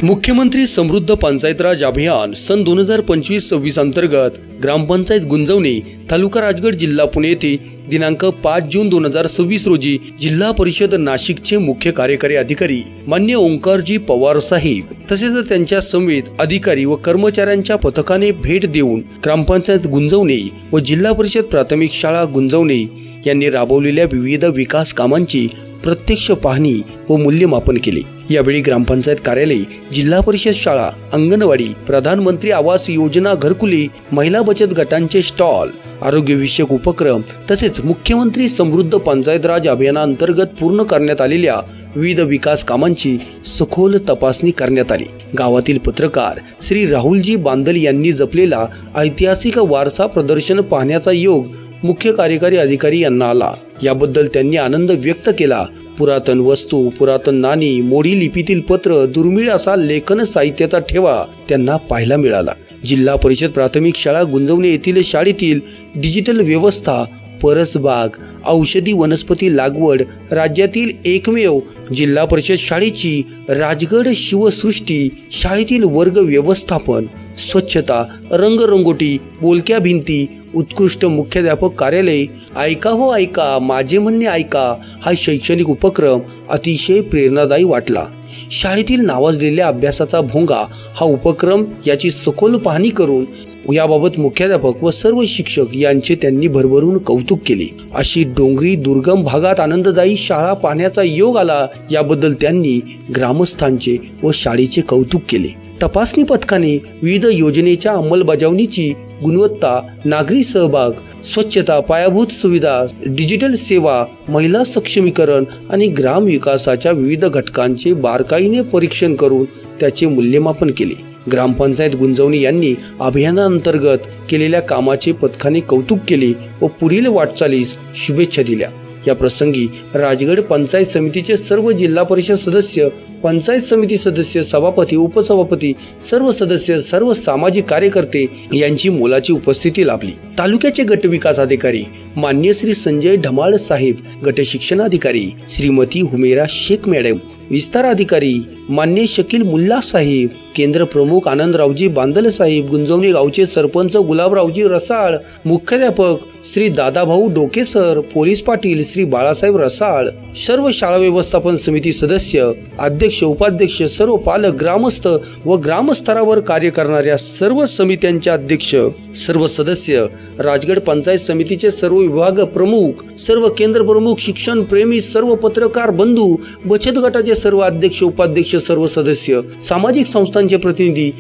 मुख्यमंत्री समृद्ध पंचायत राज अभियान सन 2025-26 अंतर्गत ग्रामपंचायत गुंजवणी तालुका राजगड जिल्हा पुणे येथे दिनांक 5 जून 2026 रोजी जिल्हा परिषद नाशिकचे मुख्य कार्यकारी अधिकारी मान्य ओंकारजी पवार साहेब तसेच त्यांच्या समवेत अधिकारी व कर्मचाऱ्यांच्या पथकाने भेट देऊन ग्रामपंचायत गुंजवणी व जिल्हा परिषद प्राथमिक शाळा गुंजवणी यांनी राबवलेल्या विविध विकास कामांची प्रत्यक्ष पाहणी व मूल्यमापन केले। यावेळी ग्रामपंचायत कार्यालय, जिल्हा परिषद शाळा, अंगणवाडी, प्रधानमंत्री आवास योजना घरकुले, महिला बचत गटांचे स्टॉल, आरोग्यविषयक उपक्रम तसेच मुख्यमंत्री समृद्ध पंचायत राज अभियानांतर्गत पूर्ण करण्यात आलेल्या विविध विकास कामांची सखोल तपासणी करण्यात आली। गावातील पत्रकार श्री राहुलजी बांदल यांनी जपलेला ऐतिहासिक वारसा प्रदर्शन पाहण्याचा योग मुख्य कार्यकारी अधिकारी यांना आला। याबद्दल त्यांनी आनंद व्यक्त केला। पुरातन वस्तू, पुरातन नाणी, मोडी लिपीतील पत्र, दुर्मिळ असा लेखन साहित्याचा ठेवा त्यांना पाहायला मिळाला। जिल्हा परिषद प्राथमिक शाळा गुंजवणी येथील शाळेतील डिजिटल व्यवस्था, परसबाग, औषधी वनस्पती लागवड, राज्यातील एकमेव जिल्हा परिषद शाळेची राजगड शिवसृष्टी, शाळेतील वर्ग व्यवस्थापन, स्वच्छता, रंगरंगोटी, बोलक्या भिंती, उत्कृष्ट मुख्याध्यापक कार्यालय, ऐका हो ऐका माझे म्हणणे ऐका हा शैक्षणिक उपक्रम अतिशय प्रेरणादायी वाटला। शाळेतील नावाजलेल्या अभ्यासाचा भोंगा हा उपक्रम याची सखोल पाहणी करून याबाबत मुख्याध्यापक व सर्व शिक्षक यांचे त्यांनी भरभरून कौतुक केले। अशी डोंगरी दुर्गम भागात आनंददायी शाळा पाहण्याचा योग आला, याबद्दल त्यांनी ग्रामस्थांचे व शाळेचे कौतुक केले। तपासणी पथकाने विविध योजनेच्या अंमलबजावणीची गुणवत्ता, नागरी सहभाग, स्वच्छता, पायाभूत सुविधा, डिजिटल सेवा, महिला सक्षमीकरण आणि ग्राम विकासाच्या विविध घटकांचे बारकाईने परीक्षण करून त्याचे मूल्यमापन केले। ग्रामपंचायत गुंजवणी यांनी अभियानांतर्गत केलेल्या कामाचे पथकाने कौतुक केले व पुढील वाटचालीस शुभेच्छा दिल्या। या प्रसंगी राजगड पंचायत समितीचे सर्व जिल्हा परिषद सदस्य, पंचायत समिती सदस्य, सभापती, उपसभापती, सर्व सदस्य, सर्व सामाजिक कार्यकर्ते यांची मोलाची उपस्थिती लाभली। तालुक्याचे गट विकास अधिकारी मान्य श्री संजय ढमाळ साहेब, गट शिक्षणाधिकारी श्रीमती हुमेरा शेख मॅडम, विस्तार अधिकारी मान्य शकील मुल्ला साहेब, केंद्र प्रमुख आनंदरावजी बांदल साहेब, गुंजवणी गावचे सरपंच गुलाबरावजी रसाळ, मुख्याध्यापक श्री दादाभाऊ डोके सर, पोलीस पाटील श्री बाळासाहेब रसाळ, सर्व शाळा व्यवस्थापन समिती सदस्य, अध्यक्ष, उपाध्यक्ष, सर्व पालक, ग्रामस्थ व ग्रामस्तरावर कार्य करणाऱ्या सर्व समित्यांचे अध्यक्ष, सर्व सदस्य, राजगड पंचायत समितीचे सर्व विभाग प्रमुख, सर्व केंद्र प्रमुख, शिक्षण प्रेमी, सर्व पत्रकार बंधू, बचत गटाचे सर्व अध्यक्ष, उपाध्यक्ष, सर्व सदस्य, सामाजिक संस्थांचे प्रतिनिधी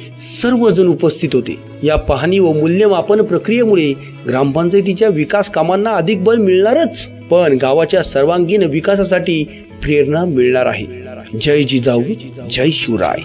सर्वजण उपस्थित होते। या पाहणी व मूल्यमापन प्रक्रियेमुळे ग्रामपंचायतीच्या विकास कामांना अधिक बळ मिळणारच, पण गावाच्या सर्वांगीण विकासासाठी प्रेरणा मिळणार आहे। जय जिजाऊ, जय शिवराय।